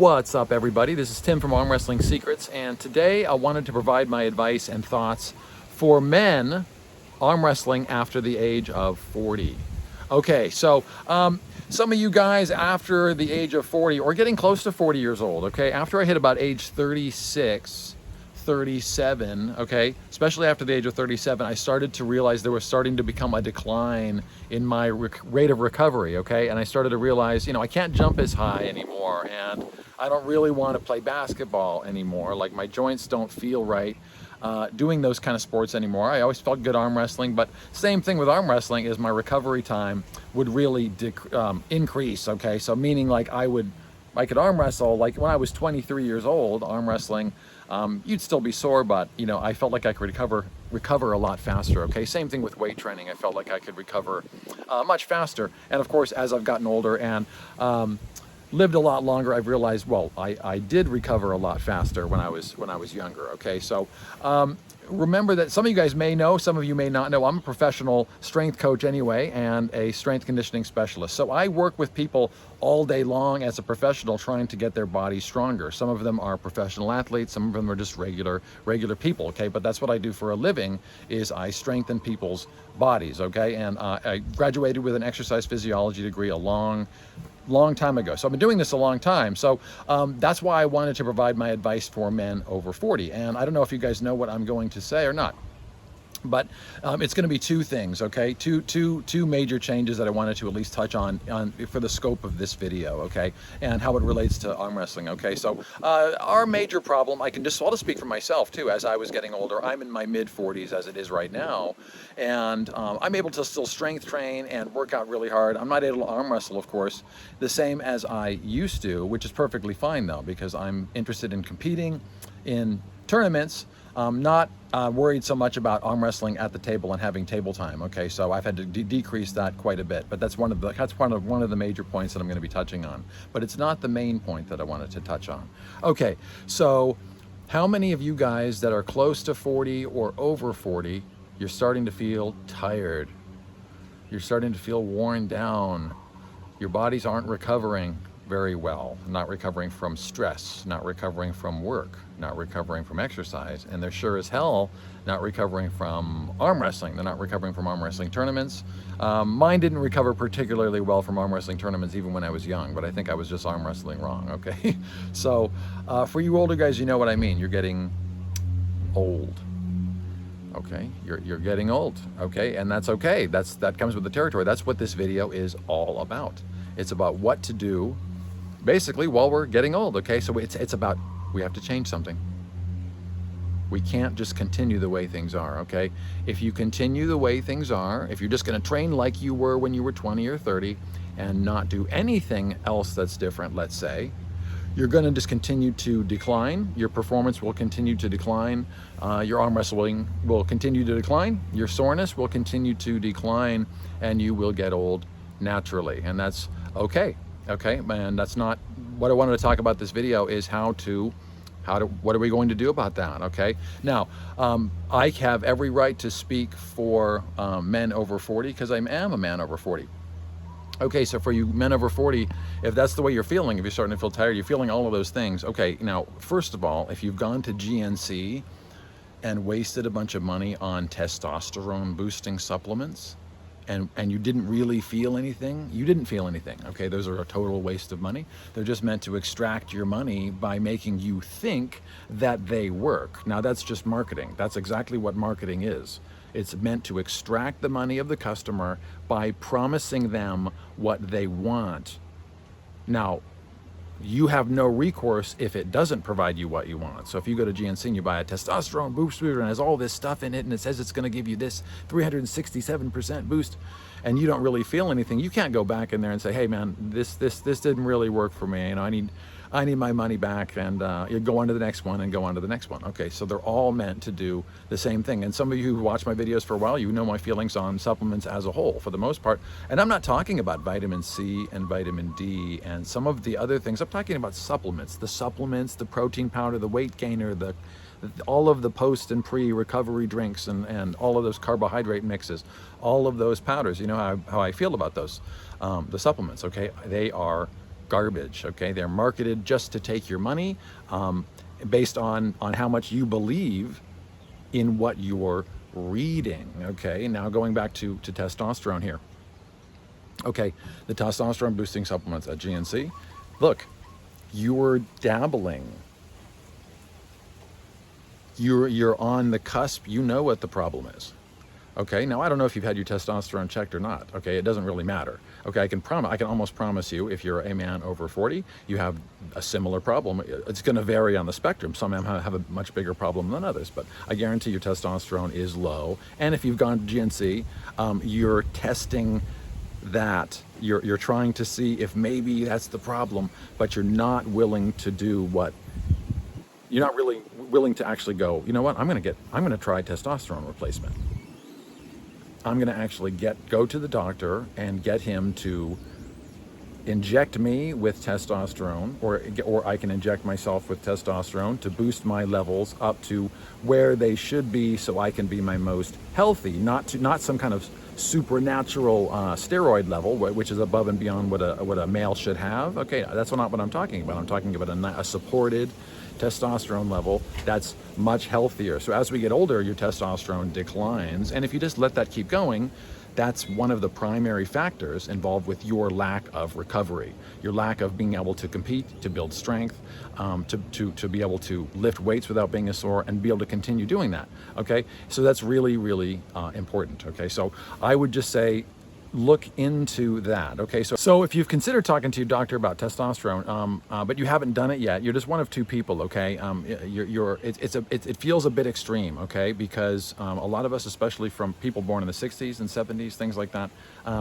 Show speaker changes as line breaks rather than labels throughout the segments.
What's up, everybody? This is Tim from Arm Wrestling Secrets, and today I wanted to provide my advice and thoughts for men arm wrestling after the age of 40. Okay, so some of you guys after the age of 40 or getting close to 40 years old, okay, after I hit about age 36, 37, okay, especially after the age of 37, I started to realize there was starting to become a decline in my rate of recovery, okay, and I started to realize, I can't jump as high anymore, and I don't really want to play basketball anymore. Like, my joints don't feel right doing those kind of sports anymore. I always felt good arm wrestling, but same thing with arm wrestling is my recovery time would really increase, okay, so meaning like I could arm wrestle, like when I was 23 years old, arm wrestling, you'd still be sore, but I felt like I could recover a lot faster, okay? Same thing with weight training. I felt like I could recover much faster. And of course, as I've gotten older and lived a lot longer, I've realized, well, I did recover a lot faster when I was younger, okay? So remember that some of you guys may know, some of you may not know, I'm a professional strength coach anyway, and a strength conditioning specialist. So I work with people all day long as a professional trying to get their bodies stronger. Some of them are professional athletes, some of them are just regular people, okay? But that's what I do for a living, is I strengthen people's bodies, okay? And I graduated with an exercise physiology degree a long time ago. So I've been doing this a long time. So that's why I wanted to provide my advice for men over 40. And I don't know if you guys know what I'm going to say or not, but it's going to be two things, okay? Two major changes that I wanted to at least touch on for the scope of this video, okay? And how it relates to arm wrestling, okay? So our major problem, I'll just speak for myself too. As I was getting older, I'm in my mid 40s as it is right now, and I'm able to still strength train and work out really hard. I'm not able to arm wrestle, of course, the same as I used to, which is perfectly fine though, because I'm interested in competing in tournaments. Not worried so much about arm wrestling at the table and having table time. Okay, so I've had to decrease that quite a bit, but that's one of the major points that I'm going to be touching on. But it's not the main point that I wanted to touch on. Okay, so how many of you guys that are close to 40 or over 40, you're starting to feel tired? You're starting to feel worn down. Your bodies aren't recovering very well, not recovering from stress, not recovering from work, not recovering from exercise, and they're sure as hell not recovering from arm wrestling. They're not recovering from arm wrestling tournaments. Mine didn't recover particularly well from arm wrestling tournaments even when I was young, but I think I was just arm wrestling wrong, okay? So for you older guys, you know what I mean. You're getting old. Okay, you're getting old, okay, and that's okay. That comes with the territory. That's what this video is all about. It's about what to do basically while we're getting old, okay? So it's about, we have to change something. We can't just continue the way things are, okay? If you continue the way things are, if you're just gonna train like you were when you were 20 or 30 and not do anything else that's different, let's say, you're gonna just continue to decline. Your performance will continue to decline. Your arm wrestling will continue to decline. Your soreness will continue to decline, and you will get old naturally, and that's okay. Okay, and that's not what I wanted to talk about. This video is what are we going to do about that, okay? Now, I have every right to speak for men over 40 because I am a man over 40. Okay, so for you men over 40, if that's the way you're feeling, if you're starting to feel tired, you're feeling all of those things, okay, now, first of all, if you've gone to GNC and wasted a bunch of money on testosterone boosting supplements, and you didn't really feel anything, you didn't feel anything, okay? Those are a total waste of money. They're just meant to extract your money by making you think that they work. Now, that's just marketing. That's exactly what marketing is. It's meant to extract the money of the customer by promising them what they want. Now, you have no recourse if it doesn't provide you what you want. So if you go to GNC and you buy a testosterone booster and it has all this stuff in it and it says it's going to give you this 367% boost and you don't really feel anything, you can't go back in there and say, hey man, this didn't really work for me. I need my money back, and you go on to the next one and go on to the next one. Okay, so they're all meant to do the same thing. And some of you who watch my videos for a while, you know my feelings on supplements as a whole, for the most part. And I'm not talking about vitamin C and vitamin D and some of the other things. I'm talking about supplements, the protein powder, the weight gainer, all of the post and pre-recovery drinks and all of those carbohydrate mixes, all of those powders. You know how I feel about those, the supplements, okay? They are garbage, okay? They're marketed just to take your money based on how much you believe in what you're reading, okay? Now going back to testosterone here. Okay, the testosterone boosting supplements at GNC. Look, you're dabbling. You're on the cusp. You know what the problem is. Okay, now I don't know if you've had your testosterone checked or not. Okay, it doesn't really matter. Okay, I can almost promise you, if you're a man over 40, you have a similar problem. It's going to vary on the spectrum. Some men have a much bigger problem than others, but I guarantee your testosterone is low. And if you've gone to GNC, you're testing that. You're trying to see if maybe that's the problem, but you're not willing to do what. You're not really willing to actually go, you know what? I'm going to try testosterone replacement. I'm going to actually go to the doctor and get him to inject me with testosterone, or I can inject myself with testosterone to boost my levels up to where they should be, so I can be my most healthy, not some kind of supernatural steroid level, which is above and beyond what a male should have. Okay, that's not what I'm talking about. I'm talking about a supported testosterone level that's much healthier. So as we get older, your testosterone declines, and if you just let that keep going, that's one of the primary factors involved with your lack of recovery, your lack of being able to compete, to build strength, to be able to lift weights without being sore, and be able to continue doing that. Okay, so that's really, really important. Okay, so I would just say, look into that. Okay, so if you've considered talking to your doctor about testosterone, but you haven't done it yet, you're just one of two people. Okay, it feels a bit extreme. Okay, because a lot of us, especially from people born in the 60s and 70s, things like that,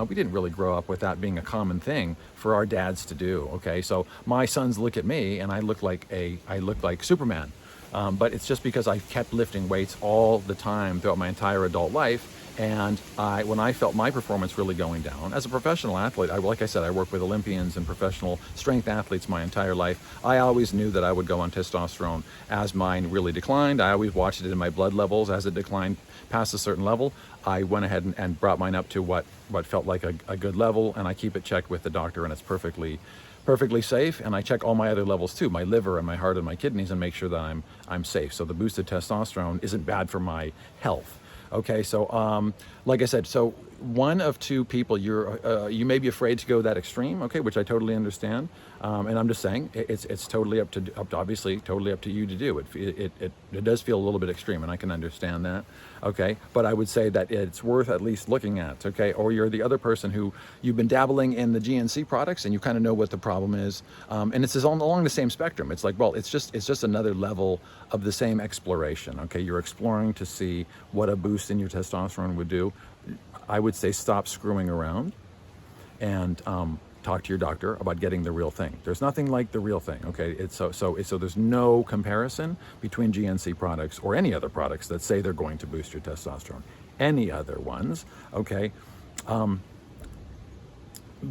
we didn't really grow up with that being a common thing for our dads to do. Okay, so my sons look at me and I look like Superman, but it's just because I kept lifting weights all the time throughout my entire adult life. And when I felt my performance really going down as a professional athlete, like I said, I worked with Olympians and professional strength athletes my entire life. I always knew that I would go on testosterone as mine really declined. I always watched it in my blood levels as it declined past a certain level. I went ahead and brought mine up to what felt like a good level, and I keep it checked with the doctor, and it's perfectly safe. And I check all my other levels too, my liver and my heart and my kidneys, and make sure that I'm safe. So the boosted testosterone isn't bad for my health. Okay, so like I said, so one of two people, you may be afraid to go that extreme, okay, which I totally understand, and I'm just saying it's totally obviously totally up to you to do. It does feel a little bit extreme, and I can understand that, okay, but I would say that it's worth at least looking at, okay. Or you're the other person who you've been dabbling in the GNC products and you kind of know what the problem is, and it's along the same spectrum. It's like, well, it's just another level of the same exploration, okay. You're exploring to see what a boost in your testosterone would do. I would say stop screwing around and talk to your doctor about getting the real thing. There's nothing like the real thing, okay? So there's no comparison between GNC products or any other products that say they're going to boost your testosterone. Any other ones, okay?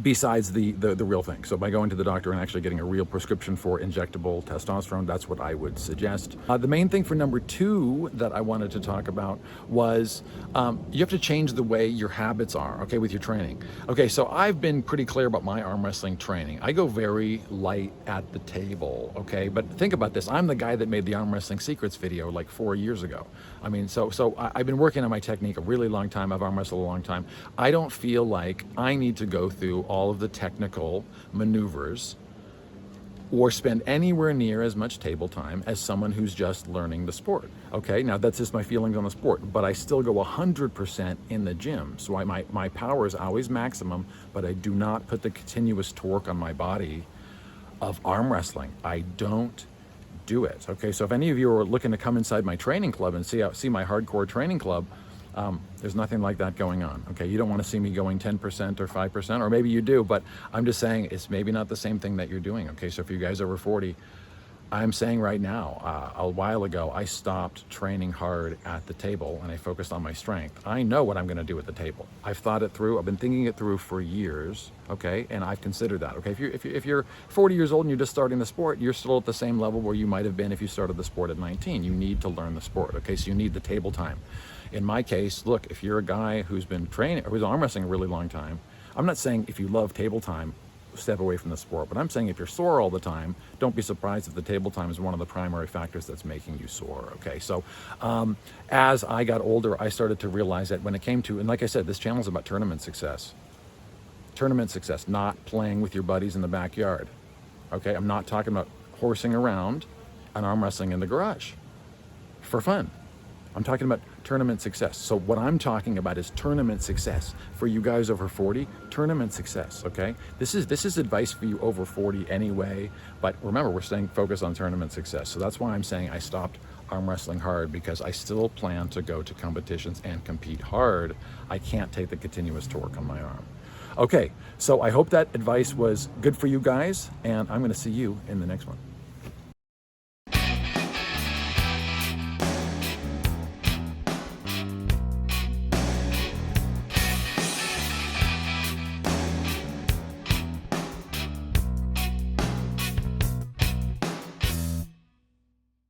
Besides the real thing. So by going to the doctor and actually getting a real prescription for injectable testosterone, that's what I would suggest. The main thing for number 2 that I wanted to talk about was you have to change the way your habits are, okay, with your training. Okay, so I've been pretty clear about my arm wrestling training. I go very light at the table, okay, but think about this. I'm the guy that made the arm wrestling secrets video like 4 years ago. I mean, so I've been working on my technique a really long time. I've arm wrestled a long time. I don't feel like I need to go through all of the technical maneuvers or spend anywhere near as much table time as someone who's just learning the sport. Okay, now that's just my feelings on the sport, but I still go 100% in the gym. So my power is always maximum, but I do not put the continuous torque on my body of arm wrestling. I don't do it. Okay, so if any of you are looking to come inside my training club and see my hardcore training club, there's nothing like that going on. Okay, you don't want to see me going 10% or 5%, or maybe you do, but I'm just saying it's maybe not the same thing that you're doing. Okay, so if you guys are over 40, I'm saying right now, a while ago, I stopped training hard at the table and I focused on my strength. I know what I'm going to do at the table. I've thought it through. I've been thinking it through for years. Okay, and I've considered that. Okay, if you're 40 years old and you're just starting the sport, you're still at the same level where you might have been if you started the sport at 19. You need to learn the sport. Okay, so you need the table time. In my case, look, if you're a guy who's been training or who's arm wrestling a really long time, I'm not saying if you love table time, step away from the sport. But I'm saying if you're sore all the time, don't be surprised if the table time is one of the primary factors that's making you sore. Okay, so as I got older, I started to realize that when it came to, and like I said, this channel is about tournament success. Tournament success, not playing with your buddies in the backyard. Okay, I'm not talking about horsing around and arm wrestling in the garage for fun. I'm talking about tournament success. So what I'm talking about is tournament success for you guys over 40. Tournament success. Okay, this is advice for you over 40 anyway. But remember, we're staying focused on tournament success. So that's why I'm saying I stopped arm wrestling hard, because I still plan to go to competitions and compete hard. I can't take the continuous torque on my arm. Okay, so I hope that advice was good for you guys, and I'm going to see you in the next one.